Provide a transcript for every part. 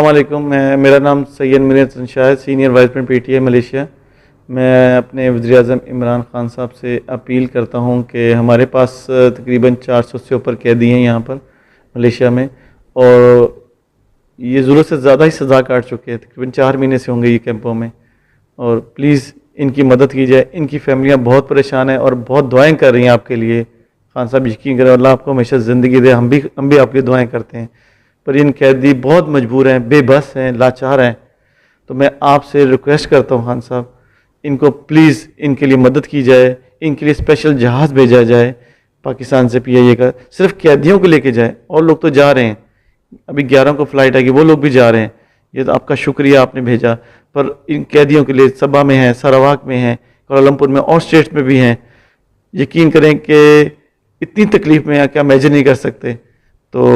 السلام علیکم. میرا نام سید منیر حسن شاہ ہے, senior vice president P T I Malaysia. میں اپنے وزیر اعظم عمران خان صاحب سے اپیل کرتا ہوں کہ ہمارے پاس تقریباً 400 سے اوپر قیدی ہیں یہاں پر ملیشیا میں, اور یہ ضرورت سے زیادہ ہی سزا کاٹ چکے ہیں. تقریباً 4 مہینے سے ہوں گے یہ کیمپوں میں, اور پلیز ان کی مدد کی جائے. ان کی فیملیاں بہت پریشان ہیں اور بہت دعائیں کر رہی ہیں آپ کے لیے. خان صاحب یقین کریں, اللہ آپ کو ہمیشہ زندگی دے. ہم بھی آپ کی دعائیں کرتے ہیں, پر ان قیدی بہت مجبور ہیں, بے بس ہیں, لاچار ہیں. تو میں آپ سے ریکویسٹ کرتا ہوں خان صاحب, ان کو پلیز ان کے لیے مدد کی جائے. ان کے لیے اسپیشل جہاز بھیجا جائے پاکستان سے, پی آئی اے کا. صرف قیدیوں کو لے کے جائے, اور لوگ تو جا رہے ہیں. ابھی 11 کو فلائٹ آئے گی, وہ لوگ بھی جا رہے ہیں. یہ تو آپ کا شکریہ, آپ نے بھیجا. پر ان قیدیوں کے لیے صبا میں ہیں, سراواک میں ہیں, کوالالمپور میں, اور اسٹیٹس میں بھی ہیں. یقین کریں کہ اتنی تکلیف میں کہ امیجن نہیں کر سکتے. تو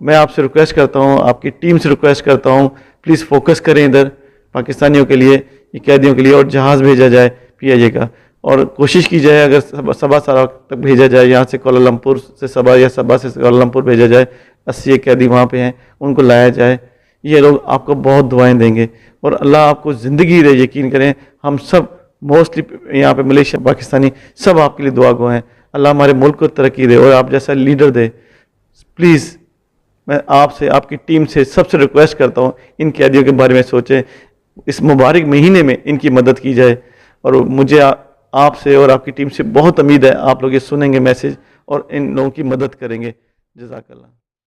میں آپ سے ریکویسٹ کرتا ہوں, آپ کی ٹیم سے ریکویسٹ کرتا ہوں, پلیز فوکس کریں ادھر پاکستانیوں کے لیے, یہ قیدیوں کے لیے, اور جہاز بھیجا جائے پی آئی اے کا. اور کوشش کی جائے اگر صبا سراواک تک بھیجا جائے, یہاں سے کوالالمپور سے صبا یا صبا سے کوالالمپور بھیجا جائے. 80 قیدی وہاں پہ ہیں, ان کو لایا جائے. یہ لوگ آپ کو بہت دعائیں دیں گے, اور اللہ آپ کو زندگی دے. یقین کریں ہم سب موسٹلی یہاں پہ ملیشیا پاکستانی سب آپ کے لیے دعا گو ہیں. اللہ ہمارے ملک کو ترقی دے اور آپ جیسا لیڈر دے. پلیز میں آپ سے, آپ کی ٹیم سے, سب سے ریکویسٹ کرتا ہوں, ان قیدیوں کے بارے میں سوچیں. اس مبارک مہینے میں ان کی مدد کی جائے. اور مجھے آپ سے اور آپ کی ٹیم سے بہت امید ہے, آپ لوگ یہ سنیں گے میسج اور ان لوگوں کی مدد کریں گے. جزاک اللہ.